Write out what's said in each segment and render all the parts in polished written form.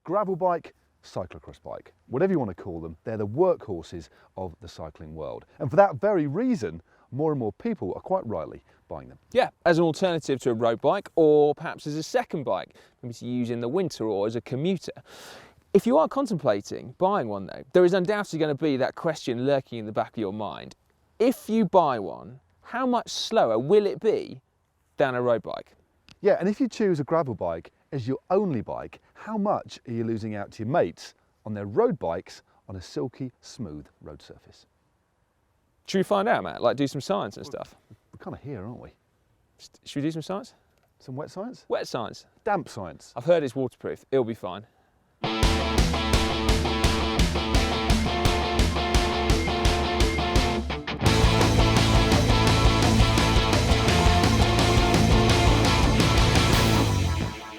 gravel bike, cyclocross bike, whatever you want to call them, they're the workhorses of the cycling world. And for that very reason, more and more people are quite rightly buying them. Yeah, as an alternative to a road bike, or perhaps as a second bike, maybe to use in the winter or as a commuter. If you are contemplating buying one though, there is undoubtedly going to be that question lurking in the back of your mind. If you buy one, how much slower will it be than a road bike? Yeah, and if you choose a gravel bike as your only bike, how much are you losing out to your mates on their road bikes on a silky, smooth road surface? Should we find out, Matt? Like do some science and stuff? We're kind of here, aren't we? Should we do some science? Some wet science? Wet science. Damp science. I've heard it's waterproof. It'll be fine.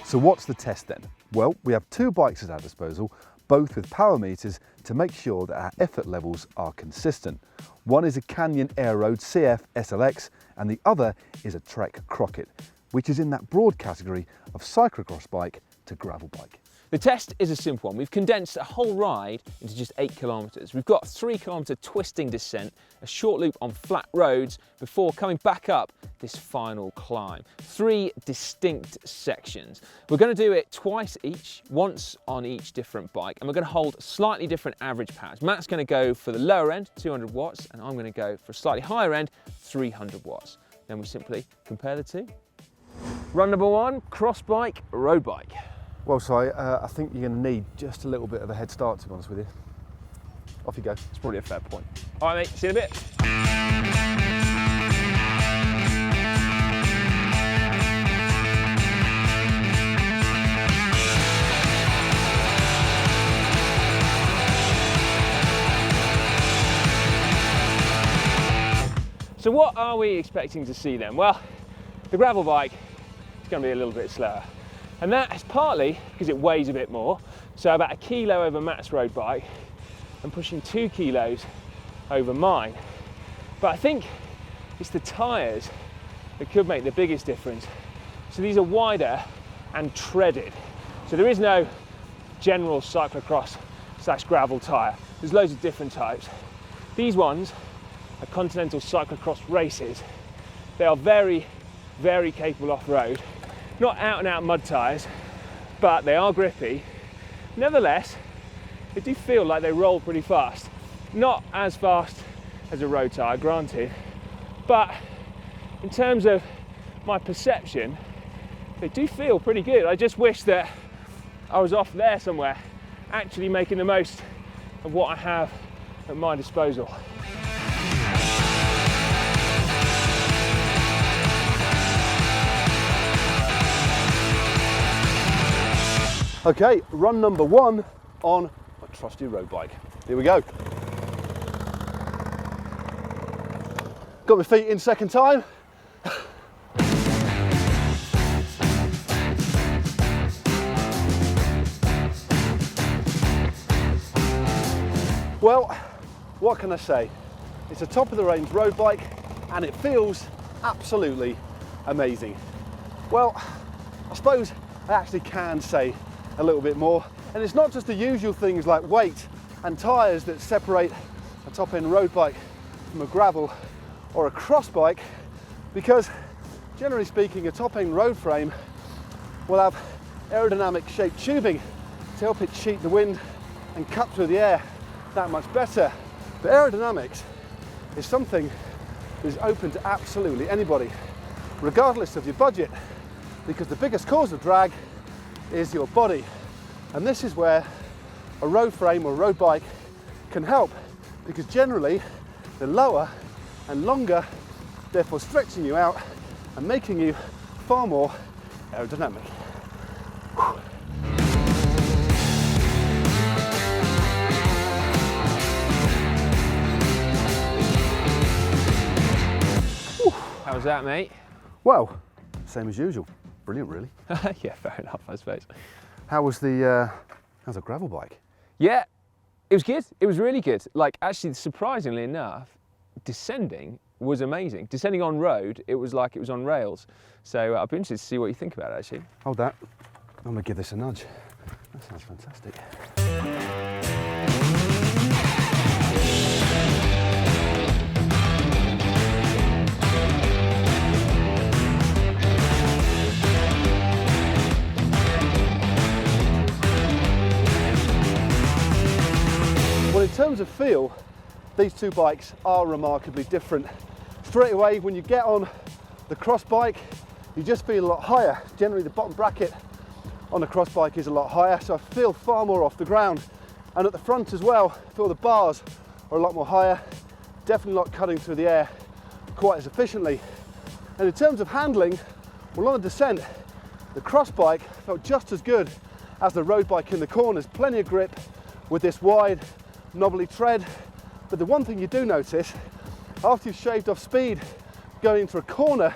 So what's the test then? Well, we have two bikes at our disposal, both with power meters to make sure that our effort levels are consistent. One is a Canyon Air Road CF SLX and the other is a Trek Crockett, which is in that broad category of cyclocross bike to gravel bike. The test is a simple one. We've condensed a whole ride into just 8 kilometres. We've got a 3-kilometre twisting descent, a short loop on flat roads before coming back up this final climb. 3 distinct sections. We're going to do it twice each, once on each different bike, and we're going to hold slightly different average powers. Matt's going to go for the lower end, 200 watts, and I'm going to go for a slightly higher end, 300 watts. Then we simply compare the two. Run number 1, cross bike, road bike. Well, Si, I think you're going to need just a little bit of a head start, to be honest with you. Off you go. It's probably a fair point. All right, mate, see you in a bit. So what are we expecting to see then? Well, the gravel bike is going to be a little bit slower. And that is partly because it weighs a bit more. So about 1 kilo over Matt's road bike and pushing 2 kilos over mine. But I think it's the tyres that could make the biggest difference. So these are wider and treaded. So there is no general cyclocross / gravel tyre. There's loads of different types. These ones are Continental Cyclocross Races. They are very, very capable off-road. Not out and out mud tyres, but they are grippy. Nevertheless, they do feel like they roll pretty fast. Not as fast as a road tyre, granted, but in terms of my perception, they do feel pretty good. I just wish that I was off there somewhere, actually making the most of what I have at my disposal. Okay, run number 1 on my trusty road bike. Here we go. Got my feet in second time. Well, what can I say? It's a top of the range road bike and it feels absolutely amazing. Well, I suppose I actually can say a little bit more, and it's not just the usual things like weight and tyres that separate a top end road bike from a gravel or a cross bike, because generally speaking a top end road frame will have aerodynamic shaped tubing to help it cheat the wind and cut through the air that much better. But aerodynamics is something that is open to absolutely anybody, regardless of your budget, because the biggest cause of drag is your body. And this is where a road frame or road bike can help, because generally they're lower and longer, therefore stretching you out and making you far more aerodynamic. How was that, mate? Well, same as usual. Brilliant, really. Yeah, fair enough, I suppose. How's the gravel bike? Yeah, it was good. It was really good. Like, actually, surprisingly enough, descending was amazing. Descending on road, it was like it was on rails. So I'd be interested to see what you think about it, actually. Hold that. I'm gonna give this a nudge. That sounds fantastic. Well, in terms of feel, these two bikes are remarkably different. Straight away, when you get on the cross bike, you just feel a lot higher. Generally, the bottom bracket on the cross bike is a lot higher, so I feel far more off the ground. And at the front as well, I feel the bars are a lot more higher, definitely not cutting through the air quite as efficiently. And in terms of handling, well, on the descent, the cross bike felt just as good as the road bike in the corners. Plenty of grip with this wide, knobbly tread. But the one thing you do notice, after you've shaved off speed going into a corner,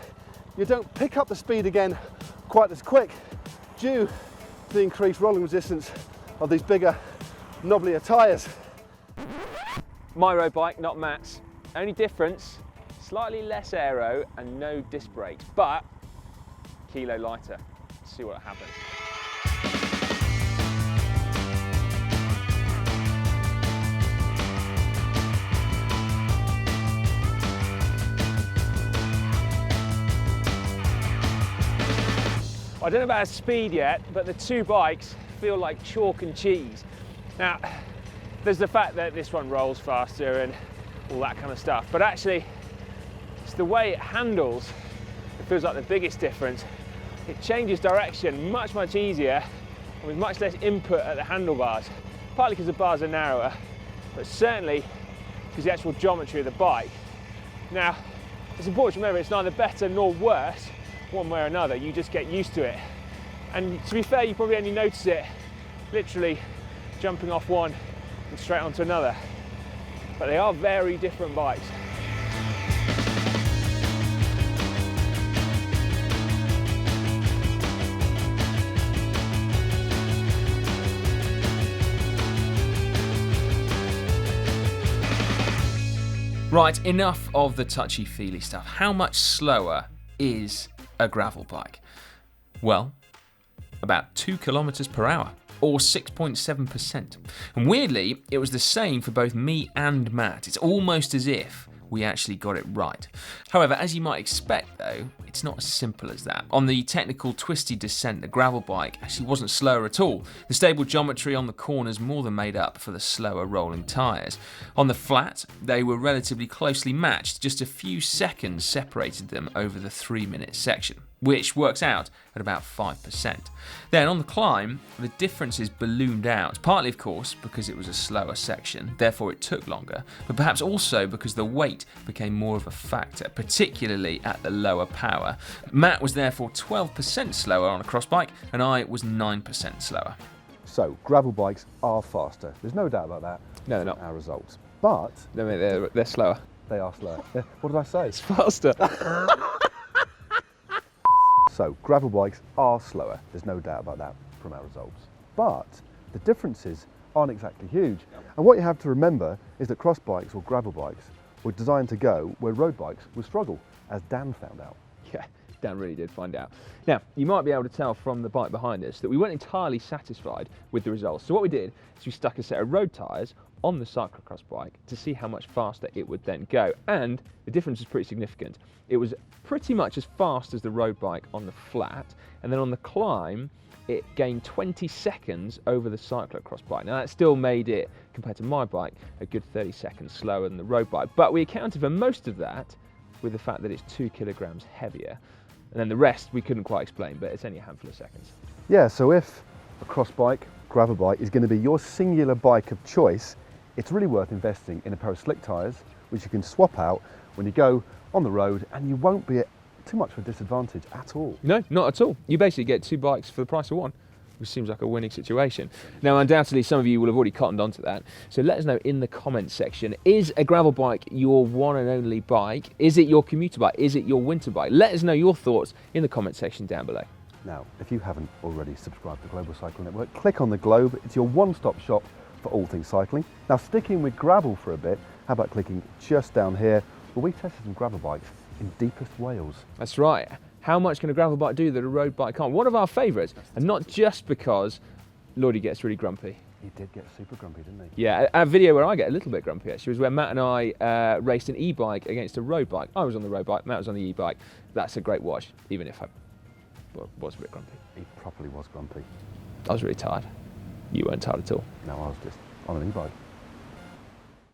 you don't pick up the speed again quite as quick due to the increased rolling resistance of these bigger, knobblier tyres. My road bike, not Matt's. Only difference, slightly less aero and no disc brakes, but kilo lighter. Let's see what happens. I don't know about speed yet, but the two bikes feel like chalk and cheese. Now, there's the fact that this one rolls faster and all that kind of stuff, but actually, it's the way it handles. It feels like the biggest difference. It changes direction much, much easier and with much less input at the handlebars. Partly because the bars are narrower, but certainly because the actual geometry of the bike. Now, it's important to remember it's neither better nor worse one way or another. You just get used to it. And to be fair, you probably only notice it literally jumping off one and straight onto another. But they are very different bikes. Right, enough of the touchy-feely stuff. How much slower is a gravel bike? Well, about 2 kilometers per hour, or 6.7%. And weirdly, it was the same for both me and Matt. It's almost as if we actually got it right. However, as you might expect though, it's not as simple as that. On the technical twisty descent, the gravel bike actually wasn't slower at all. The stable geometry on the corners more than made up for the slower rolling tyres. On the flat, they were relatively closely matched, just a few seconds separated them over the 3-minute section, which works out at about 5%. Then on the climb, the differences ballooned out, partly of course because it was a slower section, therefore it took longer, but perhaps also because the weight became more of a factor, particularly at the lower power. Matt was therefore 12% slower on a cross bike, and I was 9% slower. So, gravel bikes are faster. There's no doubt about that. No, they're not. Our results. But No, they're slower. they are slower. What did I say? It's faster. So, gravel bikes are slower. There's no doubt about that from our results. But the differences aren't exactly huge. And what you have to remember is that cross bikes or gravel bikes were designed to go where road bikes would struggle, as Dan found out. Yeah, Dan really did find out. Now, you might be able to tell from the bike behind us that we weren't entirely satisfied with the results. So what we did is we stuck a set of road tyres on the cyclocross bike to see how much faster it would then go. And the difference was pretty significant. It was pretty much as fast as the road bike on the flat, and then on the climb, it gained 20 seconds over the cyclocross bike. Now that still made it, compared to my bike, a good 30 seconds slower than the road bike. But we accounted for most of that with the fact that it's 2 kilograms heavier. And then the rest we couldn't quite explain, but it's only a handful of seconds. Yeah, so if a cross bike, gravel bike is going to be your singular bike of choice, it's really worth investing in a pair of slick tyres, which you can swap out when you go on the road, and you won't be at too much of a disadvantage at all. No, not at all. You basically get 2 bikes for the price of one, which seems like a winning situation. Now, undoubtedly, some of you will have already cottoned onto that. So let us know in the comments section, is a gravel bike your one and only bike? Is it your commuter bike? Is it your winter bike? Let us know your thoughts in the comment section down below. Now, if you haven't already subscribed to the Global Cycling Network, click on the globe. It's your one-stop shop for all things cycling. Now, sticking with gravel for a bit, how about clicking just down here, where we tested some gravel bikes in deepest Wales. That's right. How much can a gravel bike do that a road bike can't? One of our favourites, and not just because Lloydie gets really grumpy. He did get super grumpy, didn't he? Yeah, a video where I get a little bit grumpy actually was when Matt and I raced an e-bike against a road bike. I was on the road bike, Matt was on the e-bike. That's a great watch, even if I was a bit grumpy. He properly was grumpy. I was really tired. You weren't tired at all. No, I was just on an e-bike.